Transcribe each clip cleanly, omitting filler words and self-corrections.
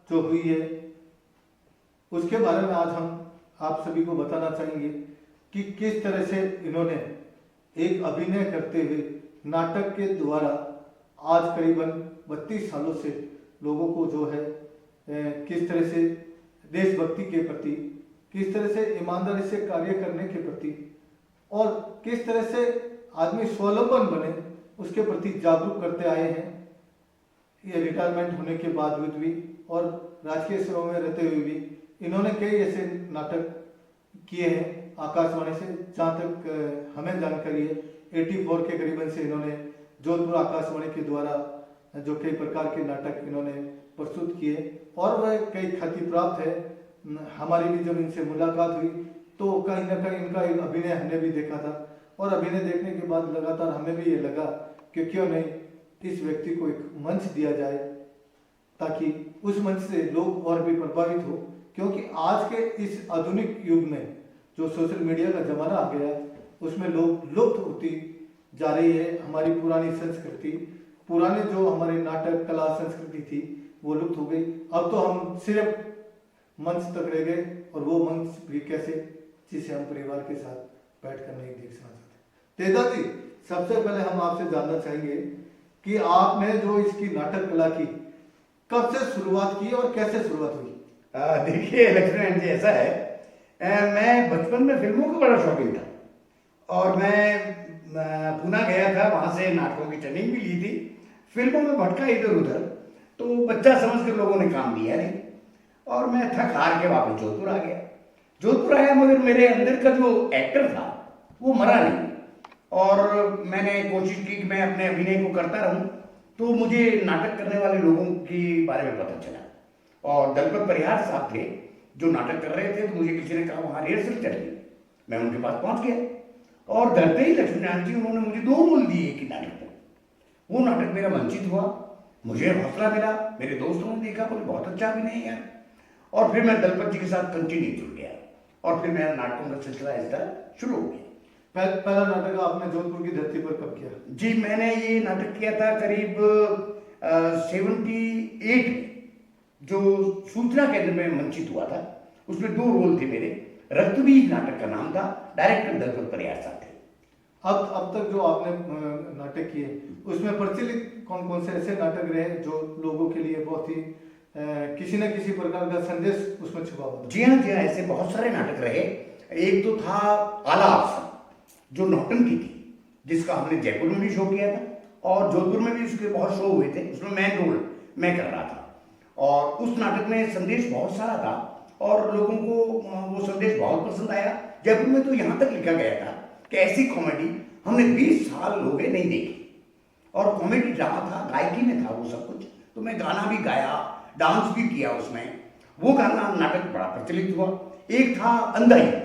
जो हुई है उसके बारे में आज हम आप सभी को बताना चाहेंगे कि किस तरह से इन्होंने एक अभिनय करते हुए नाटक के द्वारा आज करीबन 32 सालों से लोगों को जो है किस तरह से देशभक्ति के प्रति, किस तरह से ईमानदारी से कार्य करने के प्रति और किस तरह से आदमी स्वावलंबन बने उसके प्रति जागरूक करते आए हैं। ये रिटायरमेंट होने के बावजूद भी और राजकीय सेवा में रहते हुए भी इन्होंने कई ऐसे नाटक किए हैं आकाशवाणी से। जहाँ तक हमें जानकारी है 84 के करीबन से इन्होंने जोधपुर आकाशवाणी के द्वारा जो कई प्रकार के नाटक इन्होंने प्रस्तुत किए और वह कई ख्याति प्राप्त है। हमारी भी जब इनसे मुलाकात हुई तो कहीं ना कहीं इनका एक अभिनय हमने भी देखा था और अभिनय देखने के बाद लगातार हमें भी ये लगा कि क्यों नहीं इस व्यक्ति को एक मंच दिया जाए ताकि उस मंच से लोग और भी प्रभावित हो, क्योंकि आज के इस आधुनिक युग में जो सोशल मीडिया का जमाना आ गया उसमें लोग लुप्त होती जा रही है। हमारी पुरानी संस्कृति, पुराने जो हमारे नाटक कला संस्कृति थी वो लुप्त हो गई। अब तो हम सिर्फ मंच तक रह गए और वो मंच भी कैसे जिसे हम परिवार के साथ बैठकर नहीं देखना चाहते। तेजा जी, सबसे पहले हम आपसे जानना चाहेंगे कि आपने जो इसकी नाटक कला की कब से शुरुआत की और कैसे शुरुआत हुई? देखिए लक्ष्मण जी, ऐसा है मैं बचपन में फिल्मों का बड़ा शौकीन था और मैं पूना गया था, वहाँ से नाटकों की ट्रेनिंग भी ली थी। फिल्मों में भटका इधर उधर तो बच्चा समझ कर लोगों ने काम दिया नहीं और मैं थक हार के वापस जोधपुर आ गया। जोधपुर आया मगर मेरे अंदर का जो एक्टर था वो मरा नहीं और मैंने कोशिश की कि मैं अपने अभिनय को करता रहूं। तो मुझे नाटक करने वाले लोगों के बारे में पता चला और दलपत परिहार साहब थे जो नाटक कर रहे थे। तो मुझे किसी ने कहा वहाँ रिहर्सल चल रही, मैं उनके पास पहुंच गया और डरते ही लक्ष्मीनारायण जी उन्होंने मुझे 2 रोल दिए कि नाटक में। वो नाटक मेरा मंचित हुआ, मुझे हौसला मिला, मेरे दोस्तों ने देखा बोले बहुत अच्छा अभिनय है यार। और फिर मैं दलपत जी के साथ कंटिन्यू जुड़ गया और फिर मेरा नाटकों का सिलसिला इस तरह शुरू हो गया। पहला नाटक आपने जोधपुर की धरती पर कब किया? जी, मैंने ये नाटक किया था करीब 78 में, जो सूचना केंद्र में मंचित हुआ था। उसमें 2 रोल थे मेरे। रक्तबीज नाटक का नाम था, डायरेक्टर दलपत परिहार साहब थे। अब तक जो आपने नाटक किए उसमें प्रचलित कौन कौन से ऐसे नाटक रहे जो लोगों के लिए बहुत ही किसी न किसी प्रकार का संदेश उसमें छुपा हुआ? जी हाँ, ऐसे बहुत सारे नाटक रहे। एक तो था आला अफसर जो नौटंकी थी, जिसका हमने जयपुर में भी शो किया था और जोधपुर में भी उसके बहुत शो हुए थे। उसमें मेन रोल मैं कर रहा था और उस नाटक में संदेश बहुत सारा था और लोगों को वो संदेश बहुत पसंद आया। जयपुर में तो यहाँ तक लिखा गया था कि ऐसी कॉमेडी हमने 20 साल हो गए नहीं देखी। और कॉमेडी ड्रामा था, गायकी में था वो सब कुछ, तो मैं गाना भी गाया, डांस भी किया उसमें। वो गाना नाटक बड़ा प्रचलित हुआ। एक था अंधा युद्ध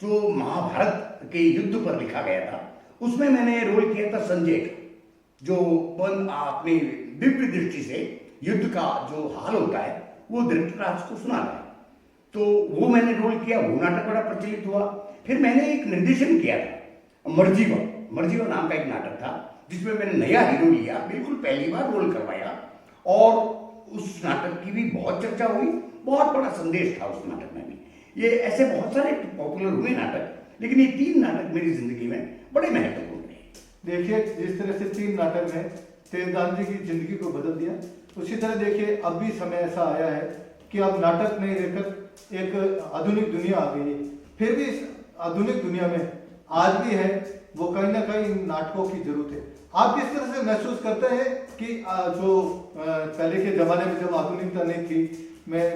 जो महाभारत के युद्ध पर लिखा गया था, उसमें मैंने रोल किया था संजय का, जो अपनी दिव्य दृष्टि से युद्ध का जो हाल होता है वो धृतराष्ट्र को सुनाता है। तो वो मैंने रोल किया, वो नाटक बड़ा प्रचलित हुआ। फिर मैंने एक निर्देशन किया था मर्जीवा नाम का एक नाटक था जिसमें मैंने नया हीरो लिया, बिल्कुल पहली बार रोल करवाया और उस नाटक की भी बहुत चर्चा हुई। बहुत बड़ा संदेश था उस नाटक में भी। ये ऐसे बहुत सारे पॉपुलर हुए नाटक, लेकिन ये 3 नाटक मेरी जिंदगी में बड़े महत्वपूर्ण रहे। देखिए, जिस तरह से 3 नाटक ने तेजदान जी की जिंदगी को बदल दिया, उसी तरह देखिए अब भी समय ऐसा आया है कि अब नाटक नहीं रहकर एक आधुनिक दुनिया आ गई है। फिर भी इस आधुनिक दुनिया में आज भी है वो कहीं ना कहीं नाटकों की जरूरत है। आप किस तरह से महसूस करते हैं कि जो पहले के जमाने में जब आधुनिकता नहीं थी,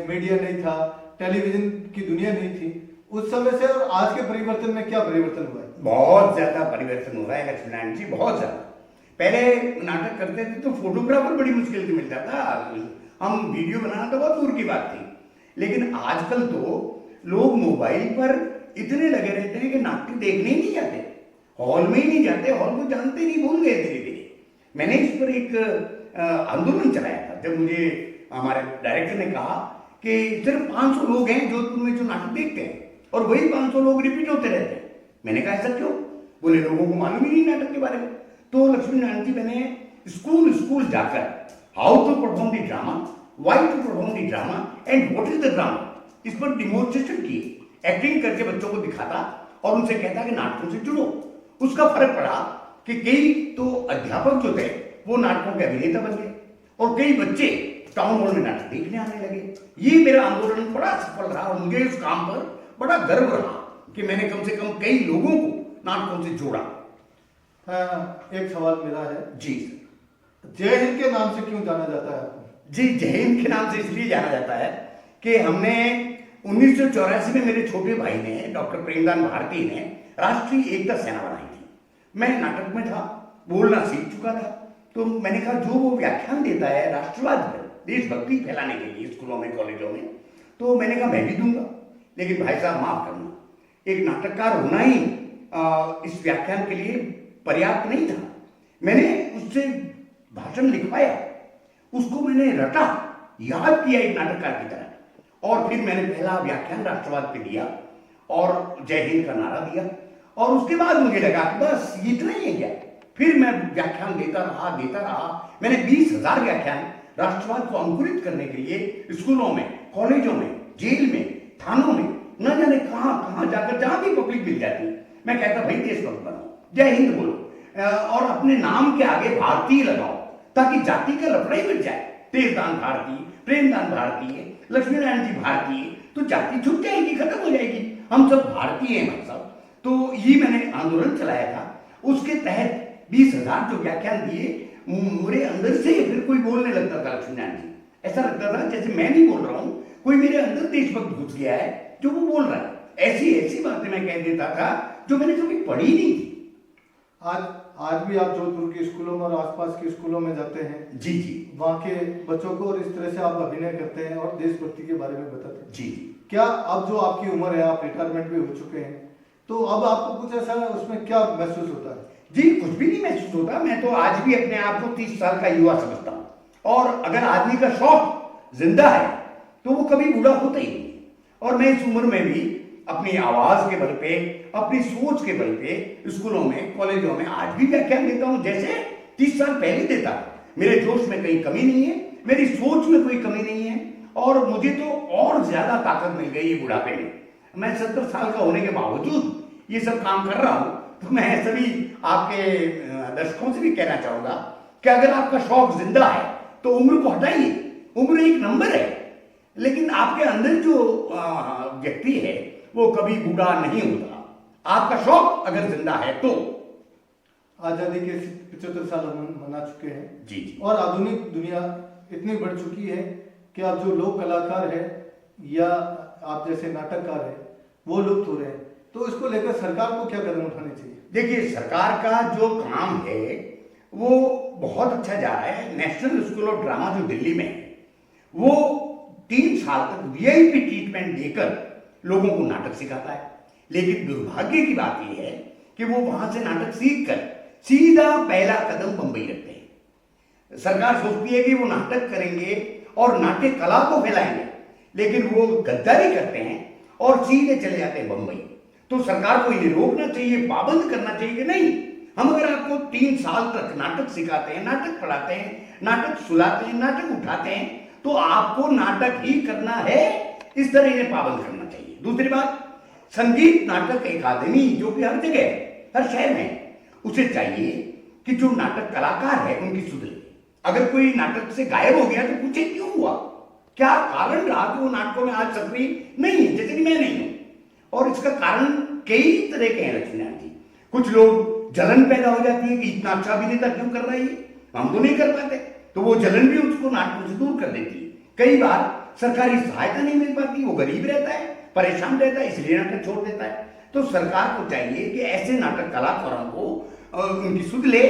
मीडिया नहीं था, टेलीविजन की दुनिया नहीं थी, उस समय से और आज के परिवर्तन में क्या परिवर्तन हुआ है? बहुत ज्यादा परिवर्तन हुआ है लक्ष्मीनारायण जी, बहुत ज्यादा। पहले नाटक करते थे तो फोटोग्राफर बड़ी मुश्किल से मिलता था, हम वीडियो बनाना तो बहुत दूर की बात थी। लेकिन आजकल तो लोग मोबाइल पर इतने लगे रहते हैं कि नाट्य देखने ही नहीं जाते, हॉल में ही नहीं जाते, हॉल को जानते नहीं, भूल गए धीरे धीरे। मैंने इस पर एक आंदोलन चलाया था जब मुझे हमारे डायरेक्टर ने कहा कि सिर्फ 500 लोग हैं जोधपुर में जो नाटक देखते हैं और वही 500 लोग रिपीट होते रहते हैं। मैंने कहा ऐसा क्यों? बोले लोगों को मालूम ही नहीं नाटक के बारे में। तो लक्ष्मीनारायण जी, मैंने स्कूल जाकर how to perform the drama why to perform the drama and what is the drama, इस पर डिमोन्स्ट्रेशन किए, एक्टिंग करके बच्चों को दिखाता और उनसे कहता कि नाटकों से जुड़ो। उसका फर्क पड़ा कि कई तो अध्यापक जो थे वो नाटकों के अभिनेता बन गए और कई बच्चे टाउन हॉल में नाटक देखने आने लगे। ये मेरा आंदोलन बड़ा सफल रहा और मुझे इस काम पर बड़ा गर्व रहा कि मैंने कम से कम कई लोगों को नाटकों से जोड़ा। हाँ, एक सवाल मेरा है जी जय हिंद के नाम से क्यों जाना जाता है आपको? जी, जय हिंद के नाम से इसलिए जाना जाता है कि हमने 1984 में मेरे छोटे भाई ने, डॉक्टर प्रेमदान भारती ने राष्ट्रीय एकता सेना बनाई थी। मैं नाटक में था, बोलना सीख चुका था, तो मैंने कहा जो वो व्याख्यान देता है राष्ट्रवाद पर, देशभक्ति फैलाने के लिए स्कूलों में, कॉलेजों में, तो मैंने कहा मैं भी दूंगा। लेकिन भाई साहब माफ करना, एक नाटककार होना ही इस व्याख्यान के लिए पर्याप्त नहीं था। मैंने उससे भाषण लिखवाया, उसको मैंने रटा, याद किया एक नाटककार की तरह, और फिर मैंने पहला व्याख्यान राष्ट्रवाद पे दिया और जय हिंद का नारा दिया। और उसके बाद मुझे लगा कि बस इतना ही है क्या। फिर मैं व्याख्यान देता रहा। मैंने 20,000 व्याख्यान राष्ट्रवाद को अंकुरित करने के लिए स्कूलों में, कॉलेजों में, जेल में, थानों में, न जाने कहां जाकर, जहां भी पब्लिक मिल जाती, मैं कहता भाई देशभक्त बनो, जय हिंद बोलो और अपने नाम के आगे भारतीय लगाओ ताकि जाति का लफड़ा ही मिट जाए। तेजदान भारतीय, प्रेमदान भारतीय, लक्ष्मी नारायण जी भारतीय, तो जाति छूट जाएगी, खत्म हो जाएगी, हम सब भारतीय हैं भाई साहब। तो ये मैंने आंदोलन चलाया था। उसके तहत 20,000 जो व्याख्यान दिए, मेरे अंदर से फिर कोई बोलने लगता था, लक्ष्मी नारायण जी, ऐसा लगता था जैसे मैं नहीं बोल रहा हूं, कोई मेरे अंदर देशभक्त घुस गया है जो वो बोल रहा है। ऐसी बातें मैं कह देता था जो मैंने कभी पढ़ी नहीं थी। आज भी आप जोधपुर के स्कूलों में और आसपास के स्कूलों में जाते हैं जी, वहाँ के बच्चों को और इस तरह से आप अभिनय करते हैं और देशभक्ति के बारे में बताते हैं। जी, क्या अब जो आपकी उम्र है, आप रिटायरमेंट भी हो चुके हैं, तो अब आपको कुछ ऐसा उसमें क्या महसूस होता है? जी, कुछ भी नहीं महसूस होता। मैं तो आज भी अपने आप को 30 साल का युवा समझता हूँ। और अगर आदमी का शौक जिंदा है तो वो कभी बूढ़ा होता ही नहीं। और मैं इस उम्र में भी अपनी आवाज के बल पे, अपनी सोच के बल पे स्कूलों में, कॉलेजों में आज भी व्याख्यान देता हूं जैसे 30 साल पहले देता। मेरे जोश में कहीं कमी नहीं है, मेरी सोच में कोई कमी नहीं है, और मुझे तो और ज्यादा ताकत मिल गई है बुढ़ापे में। मैं 70 साल का होने के बावजूद ये सब काम कर रहा हूं। तो मैं सभी आपके दर्शकों से भी कहना चाहूंगा कि अगर आपका शौक जिंदा है तो उम्र को हटाइए। उम्र एक नंबर है, लेकिन आपके अंदर जो व्यक्ति है वो कभी बूढ़ा नहीं होता। आपका शौक अगर जिंदा है तो। आजादी के 75 साल हम मना चुके हैं जी जी। और आधुनिक दुनिया इतनी बढ़ चुकी है कि अब जो लोक कलाकार है या आप जैसे नाटककार है वो लुप्त हो रहे हैं, तो इसको लेकर सरकार को क्या कदम उठाने चाहिए? देखिए, सरकार का जो काम है वो बहुत अच्छा जा रहा है। नेशनल स्कूल ऑफ ड्रामा जो दिल्ली में है वो 3 साल तक वीआईपी ट्रीटमेंट देकर लोगों को नाटक सिखाता है। लेकिन दुर्भाग्य की बात यह है कि वो वहां से नाटक सीख कर सीधा पहला कदम बंबई रखते हैं। सरकार सोचती है कि वो नाटक करेंगे और नाट्य कला को फैलाएंगे, लेकिन वो गद्दारी करते हैं और सीधे चले जाते हैं बंबई। तो सरकार को ये रोकना चाहिए, पाबंद करना चाहिए कि नहीं, हम अगर आपको 3 साल तक नाटक सिखाते हैं, नाटक पढ़ाते हैं, नाटक सुलाते हैं, नाटक उठाते हैं, तो आपको नाटक ही करना है। इस तरह इन्हें पाबंद करना चाहिए। दूसरी बात, संगीत नाटक अकादमी जो कि हर जगह, हर शहर में, उसे चाहिए कि जो नाटक कलाकार है उनकी सुध ले। अगर कोई नाटक से गायब हो गया तो पूछे क्यों हुआ, क्या कारण रहा कि वो नाटकों में आज सक्रिय नहीं है, जैसे कि मैं नहीं हूं। और इसका कारण कई तरह के हैं लक्ष्मी नारायण जी। कुछ लोग जलन पैदा हो जाती है कि इतना अच्छा अभिनेता क्यों कर रहा है, हम तो नहीं कर पाते, तो वो जलन भी उसको नाटकों से दूर कर देती है। कई बार सरकारी सहायता नहीं मिल पाती, वो गरीब रहता है, परेशान रहता है, इसलिए नाटक छोड़ देता है। तो सरकार को चाहिए कि ऐसे नाटक कलाकारों को उनकी सुध ले,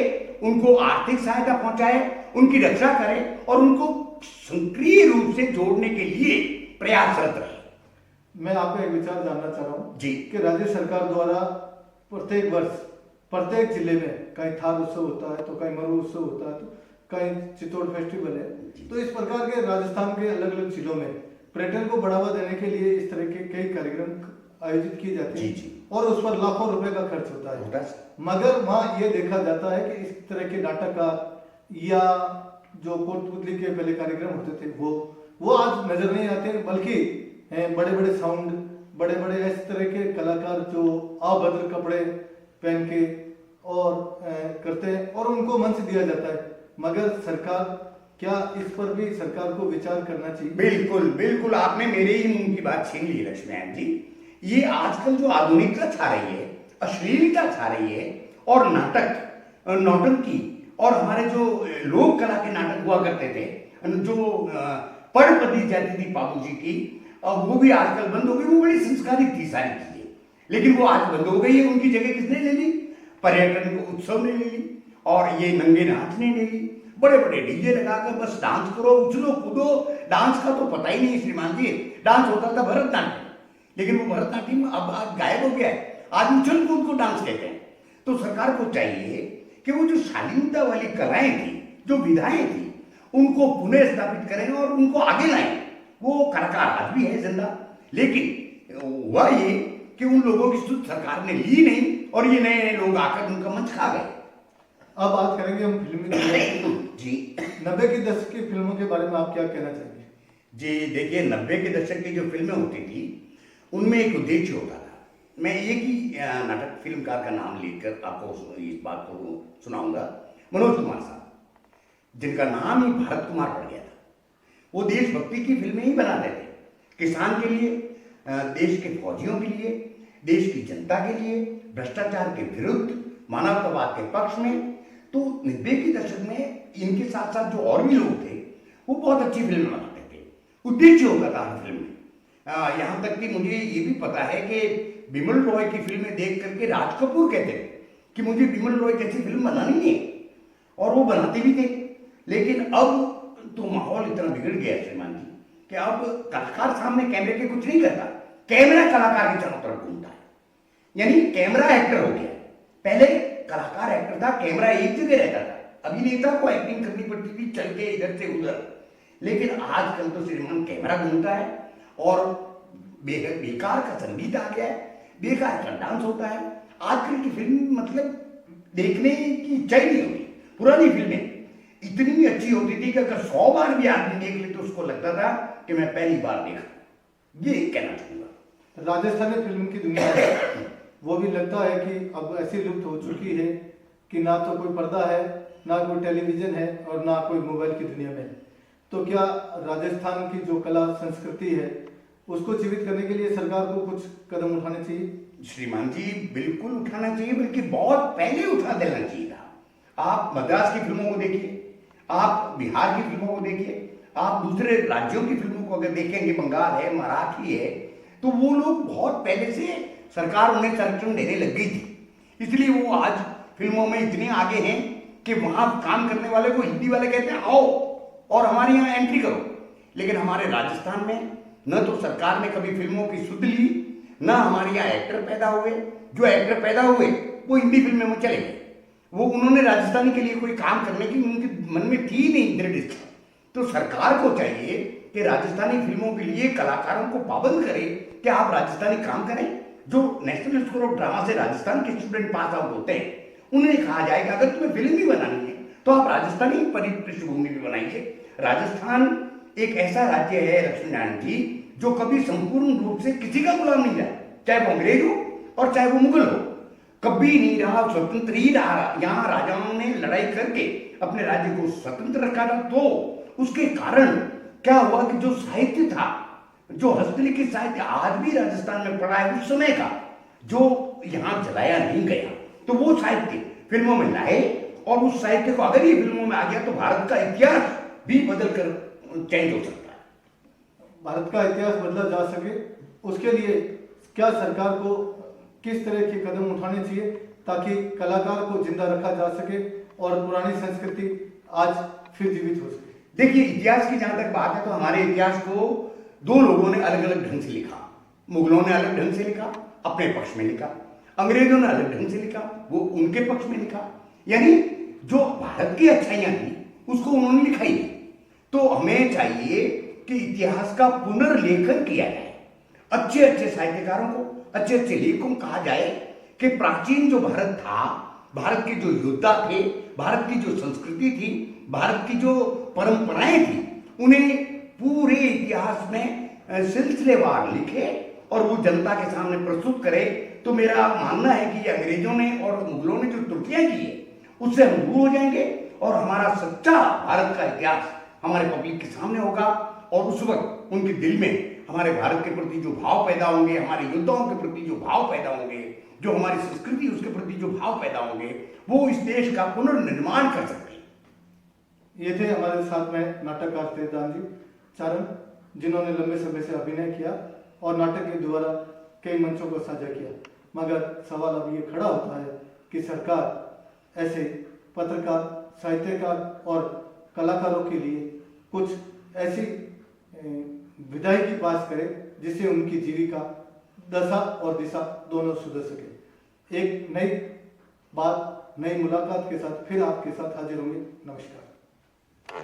उनको आर्थिक सहायता पहुंचाए, उनकी रक्षा करे और उनको सक्रिय रूप से जोड़ने के लिए प्रयासरत रहे। मैं आपका एक विचार जानना चाह रहा हूँ जी कि राज्य सरकार द्वारा प्रत्येक वर्ष प्रत्येक जिले में कहीं थार उत्सव होता है, तो कहीं मरु उत्सव होता है, तो कहीं चित्तौड़ फेस्टिवल है, तो इस प्रकार के राजस्थान के अलग अलग जिलों में पर्यटन को बढ़ावा देने के लिए इस तरह के कई कार्यक्रम आयोजित किए जाते हैं और उस पर लाखों रुपए का खर्च होता है। मगर वहाँ ये देखा जाता है कि इस तरह के नाटककार या जो कोटपुतली के पहले कार्यक्रम होते थे वो वो आज नजर नहीं आते, बल्कि बड़े बड़े साउंड, बड़े बड़े इस तरह के कलाकार जो अभद्र कपड़े पहन के और करते हैं और उनको मंच दिया जाता है। मगर सरकार, क्या इस पर भी सरकार को विचार करना चाहिए? बिल्कुल बिल्कुल, आपने मेरे ही मुंह की बात छीन ली लक्ष्मीनारायण जी। ये आजकल जो आधुनिकता छा रही है, अश्लीलता छा रही है, और नाटक, नौटंकी, और हमारे जो लोक कला के नाटक हुआ करते थे, जो पढ़ पढ़ी जाती थी बाबू जी की, वो भी आजकल बंद हो गई। वो बड़ी संस्कारित थी सारी चीजें, लेकिन वो आज बंद हो गई है। उनकी जगह किसने ले ली? पर्यटन उत्सव ने ले ली, और ये नंगे नाच ने ले ली। बड़े बड़े डीजे लगाकर बस डांस करो, उछलो कूदो। डांस का तो पता ही नहीं श्रीमान जी। डांस होता था भरतनाट्यम, लेकिन वो भरतनाट्यम अब आज गायब हो गया है। आज उछल कूद को डांस कहते हैं। तो सरकार को चाहिए कि वो जो शालीनता वाली कलाएं थी, जो विधाएं थी, उनको पुनः स्थापित करें और उनको आगे लाएं। वो कलाकार आज भी है जिंदा, लेकिन हुआ ये कि उन लोगों की सुध सरकार ने ली नहीं, और ये नए नए लोग आकर उनका मंच खा गए। अब बात करेंगे हम फिल्मी दुनिया की। जी 90 के दशक की फिल्मों के बारे में आप क्या कहना चाहेंगे? जी देखिए, 90 के दशक की जो फिल्में होती थी, उनमें एक उद्देश्य होता था। मैं एक ही नाटक फिल्मकार का नाम लेकर आपको इस बात को सुनाऊंगा। मनोज कुमार साहब, जिनका नाम ही भारत कुमार पड़ गया था। वो देशभक्ति की फिल्में ही बनाते थे, किसान के लिए, देश के फौजियों के लिए, देश की जनता के लिए, भ्रष्टाचार के विरुद्ध, मानवतावाद के पक्ष में। तो 90 के दशक में इनके साथ साथ जो और भी लोग थे, वो बहुत अच्छी फिल्में बनाते थे। उद्देश्य होता था हर फिल्म में। यहाँ तक कि मुझे ये भी पता है कि बिमल रॉय की फिल्में देख करके राज कपूर कहते थे कि मुझे बिमल रॉय जैसी फिल्म बनानी है, और वो बनाते भी थे। लेकिन अब तो माहौल इतना बिगड़ गया श्रीमान जी कि अब कलाकार सामने कैमरे के कुछ नहीं करता, कैमरा कलाकार की चारों तरफ घूमता है। यानी कैमरा एक्टर हो गया। पहले कलाकार एक्टर था, कैमरा एक जगह रहता था, अभिनेता को एक्टिंग करनी पड़ती थी चल के इधर से उधर। लेकिन आजकल तो श्रीमान कैमरा घूमता है, और बेकार का संगीत आ गया है, बेकार का डांस होता है। आजकल की फिल्म मतलब देखने की इच्छा ही नहीं होती। पुरानी फिल्में इतनी अच्छी होती थी कि अगर 100 बार भी आदमी देख ले तो उसको लगता था कि मैं पहली बार देखा। ये कहना चाहूंगा। राजस्थानी फिल्म की दुनिया है, वो भी लगता है कि अब ऐसी लुप्त हो चुकी है कि ना तो कोई पर्दा है, ना कोई टेलीविजन है, और ना कोई मोबाइल की दुनिया में। तो क्या राजस्थान की जो कला संस्कृति है, उसको जीवित करने के लिए सरकार को कुछ कदम उठाने चाहिए? श्रीमान जी बिल्कुल उठाना चाहिए, बल्कि बहुत पहले उठा देना चाहिए था। आप मद्रास की फिल्मों को देखिए, आप बिहार की फिल्मों को देखिए, आप दूसरे राज्यों की फिल्मों को अगर देखेंगे, बंगाल है, मराठी है, तो वो लोग बहुत पहले से सरकार उन्हें संरक्षण देने लग गई थी। इसलिए वो आज फिल्मों में इतने आगे हैं कि वहां काम करने वाले को हिंदी वाले कहते हैं आओ और हमारे यहाँ एंट्री करो। लेकिन हमारे राजस्थान में न तो सरकार ने कभी फिल्मों की सुध ली, न हमारे यहाँ एक्टर पैदा हुए। जो एक्टर पैदा हुए वो हिंदी फिल्मों में चले गए। वो उन्होंने राजस्थानी के लिए कोई काम करने की उनके मन में थी नहीं दृढ़ इच्छा। तो सरकार को चाहिए कि राजस्थानी फिल्मों के लिए कलाकारों को पाबंद करे कि आप राजस्थानी काम करें। जो नेशनल स्कूल ऑफ ड्रामा से राजस्थान के स्टूडेंट पास आउट होते हैं, उन्हें कहा जाएगा अगर तुम्हें फिल्म भी बनानी है तो आप राजस्थानी पृष्ठभूमि भी बनाइए। राजस्थान एक ऐसा राज्य है लक्ष्मीनारायण जी, जो कभी संपूर्ण रूप से किसी का गुलाम नहीं रहा, चाहे वो अंग्रेज हो और चाहे वो मुगल हो, कभी नहीं रहा, स्वतंत्र ही रहा। यहाँ राजाओं ने लड़ाई करके अपने राज्य को स्वतंत्र रखा था। तो उसके कारण क्या हुआ कि जो साहित्य था, जो हस्तलिखित साहित्य आज भी राजस्थान में पड़ा है उस समय का, जो यहाँ जलाया नहीं गया, तो वो साहित्य फिल्मों में लाए। और उस साहित्य को अगर ये फिल्मों में आ गया तो भारत का इतिहास भी बदल कर चेंज हो सकता है। भारत का इतिहास बदला जा सके, उसके लिए क्या सरकार को किस तरह के कदम उठाने चाहिए ताकि कलाकार को जिंदा रखा जा सके और पुरानी संस्कृति आज फिर जीवित हो सके? देखिए, इतिहास की जहां तक बात है तो हमारे इतिहास को दो लोगों ने अलग अलग ढंग से लिखा। मुगलों ने अलग ढंग से लिखा, अपने पक्ष में लिखा। अंग्रेजों ने अलग ढंग से लिखा, वो उनके पक्ष में लिखा। यानी जो भारत की अच्छाइयां थी उसको उन्होंने लिखा ही नहीं। तो हमें चाहिए कि इतिहास का पुनर्लेखन किया जाए। अच्छे अच्छे साहित्यकारों को, अच्छे अच्छे लेखकों को कहा जाए कि प्राचीन जो भारत था, भारत के जो योद्धा थे, भारत की जो संस्कृति थी, भारत की जो परंपराएं थी, उन्हें पूरे इतिहास में सिलसिलेवार लिखे और वो जनता के सामने प्रस्तुत करे, तो मेरा मानना है कि ये अंग्रेजों ने और मुगलों ने जो त्रुटियां की है उससे हम दूर हो जाएंगे और हमारा सच्चा भारत का इतिहास हमारे पब्लिक के सामने होगा। और उस वक्त उनके दिल में हमारे भारत के प्रति जो भाव पैदा होंगे, हमारे योद्धाओं के प्रति जो भाव पैदा होंगे, जो हमारी संस्कृति उसके प्रति जो भाव पैदा होंगे, वो इस देश का पुनर्निर्माण कर सकते हैं। ये थे हमारे साथ में नाटककार थे दानजी चारण, जिन्होंने लंबे समय से अभिनय किया और नाटक के द्वारा कई मंचों को साझा किया। मगर सवाल अब ये खड़ा होता है कि सरकार ऐसे पत्रकार, साहित्यकार और कलाकारों के लिए कुछ ऐसी विधायकी पास करे जिससे उनकी जीविका, दशा और दिशा दोनों सुधर सके। एक नई बात, नई मुलाकात के साथ फिर आपके साथ हाजिर होंगे। नमस्कार।